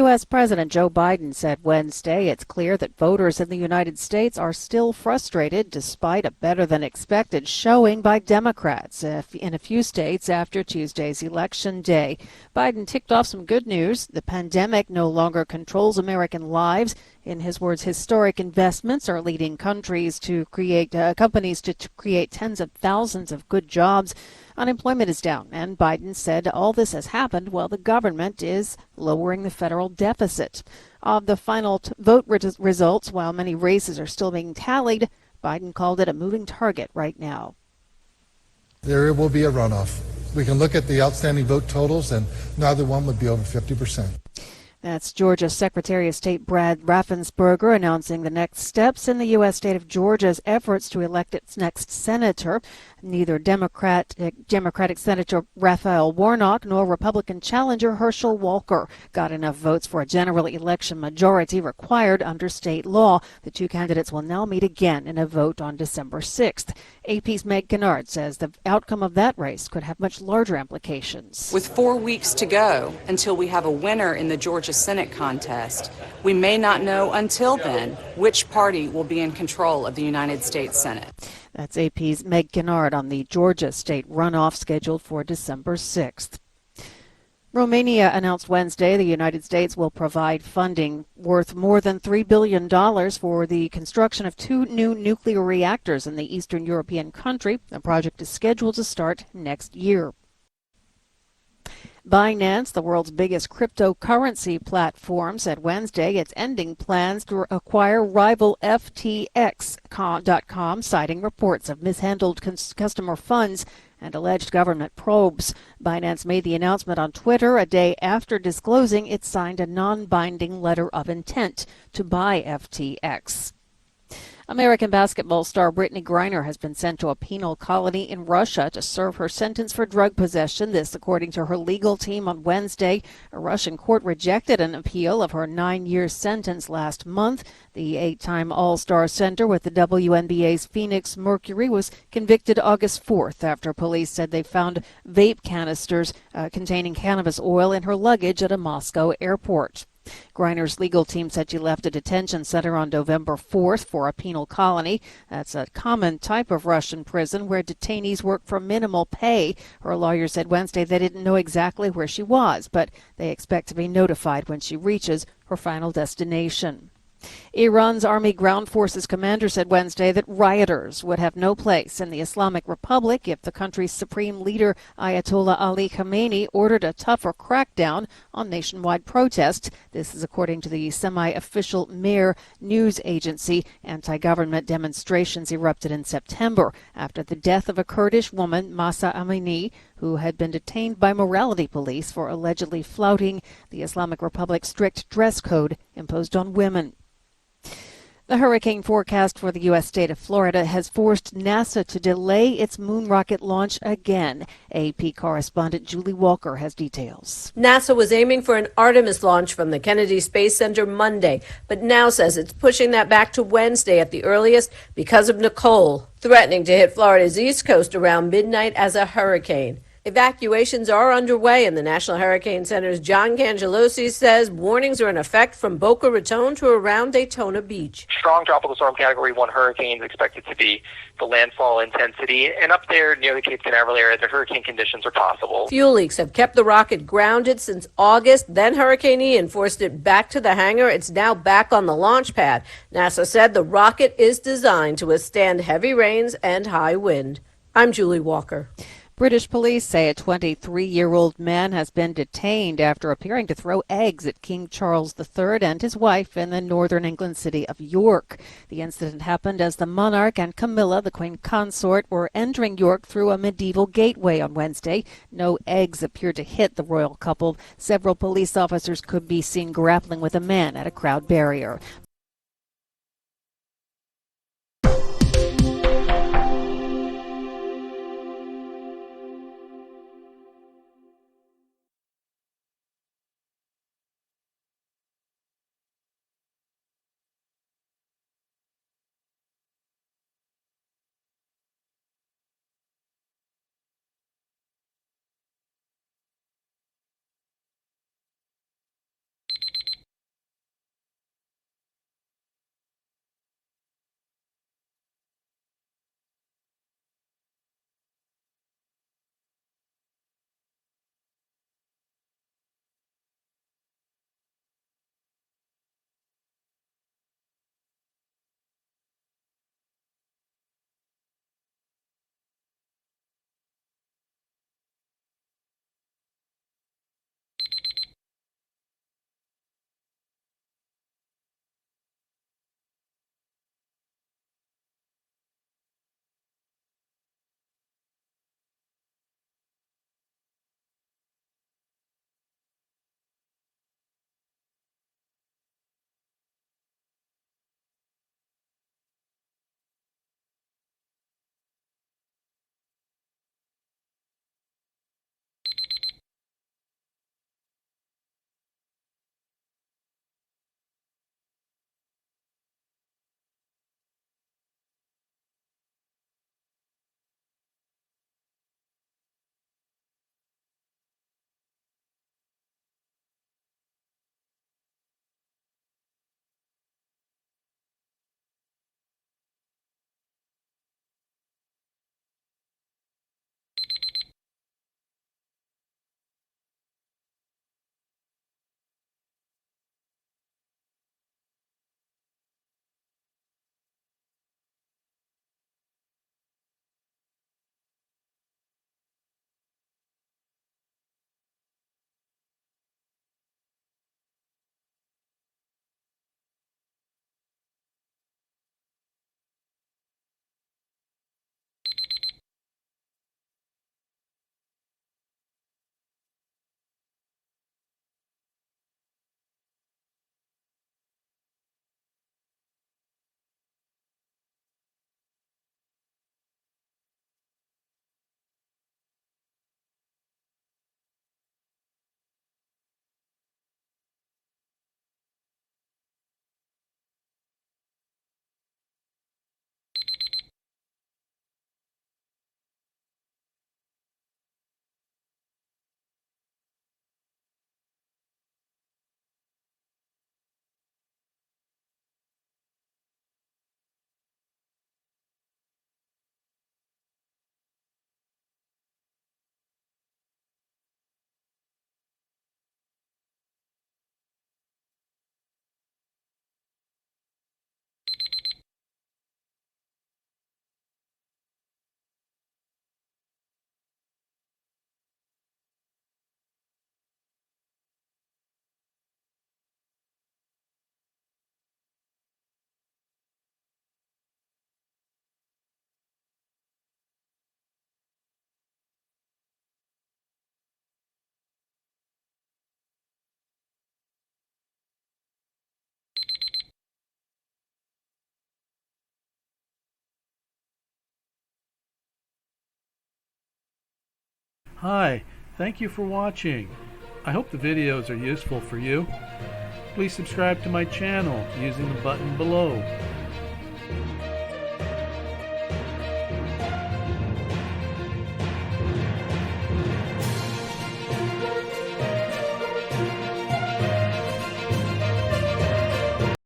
U.S. President Joe Biden said Wednesday it's clear that voters in the United States are still frustrated despite a better-than-expected showing by Democrats in a few states after Tuesday's election day. Biden ticked off some good news. The pandemic no longer controls American lives. In his words, historic investments are leading companies to create tens of thousands of good jobs. Unemployment is down, and Biden said all this has happened while the government is lowering the federal deficit. Of the final vote results, while many races are still being tallied, Biden called it a moving target right now. There will be a runoff. We can look at the outstanding vote totals, and neither one would be over 50%. That's Georgia Secretary of State Brad Raffensperger announcing the next steps in the U.S. state of Georgia's efforts to elect its next senator. Neither Democratic Senator Raphael Warnock nor Republican challenger Herschel Walker got enough votes for a general election majority required under state law. The two candidates will now meet again in a vote on December 6th. AP's Meg Kennard says the outcome of that race could have much larger implications. With 4 weeks to go until we have a winner in the Georgia Senate contest, we may not know until then which party will be in control of the United States Senate. That's AP's Meg Kennard on the Georgia state runoff scheduled for December 6th. Romania announced Wednesday the United States will provide funding worth more than $3 billion for the construction of 2 new nuclear reactors in the Eastern European country. The project is scheduled to start next year. Binance, the world's biggest cryptocurrency platform, said Wednesday it's ending plans to acquire rival FTX.com, citing reports of mishandled customer funds and alleged government probes. Binance made the announcement on Twitter a day after disclosing it signed a non-binding letter of intent to buy FTX. American basketball star Brittany Griner has been sent to a penal colony in Russia to serve her sentence for drug possession. This, according to her legal team on Wednesday. A Russian court rejected an appeal of her 9-year sentence last month. The 8-time All-Star center with the WNBA's Phoenix Mercury was convicted August 4th after police said they found vape canisters containing cannabis oil in her luggage at a Moscow airport. Griner's legal team said she left a detention center on November 4th for a penal colony. That's a common type of Russian prison where detainees work for minimal pay. Her lawyer said Wednesday they didn't know exactly where she was, but they expect to be notified when she reaches her final destination. Iran's Army Ground Forces commander said Wednesday that rioters would have no place in the Islamic Republic if the country's supreme leader Ayatollah Ali Khamenei ordered a tougher crackdown on nationwide protests. This is according to the semi-official Mehr news agency. Anti-government demonstrations erupted in September after the death of a Kurdish woman, Mahsa Amini, who had been detained by morality police for allegedly flouting the Islamic Republic's strict dress code imposed on women. The hurricane forecast for the U.S. state of Florida has forced NASA to delay its moon rocket launch again. AP correspondent Julie Walker has details. NASA was aiming for an Artemis launch from the Kennedy Space Center Monday, but now says it's pushing that back to Wednesday at the earliest because of Nicole, threatening to hit Florida's east coast around midnight as a hurricane. Evacuations are underway, and the National Hurricane Center's John Cangelosi says warnings are in effect from Boca Raton to around Daytona Beach. Strong tropical storm category 1 hurricanes expected to be the landfall intensity, and up there near the Cape Canaveral area, the hurricane conditions are possible. Fuel leaks have kept the rocket grounded since August. Then Hurricane Ian forced it back to the hangar. It's now back on the launch pad. NASA said the rocket is designed to withstand heavy rains and high wind. I'm Julie Walker. British police say a 23-year-old man has been detained after appearing to throw eggs at King Charles III and his wife in the northern England city of York. The incident happened as the monarch and Camilla, the Queen consort, were entering York through a medieval gateway on Wednesday. No eggs appeared to hit the royal couple. Several police officers could be seen grappling with a man at a crowd barrier. Hi, thank you for watching. I hope the videos are useful for you. Please subscribe to my channel using the button below.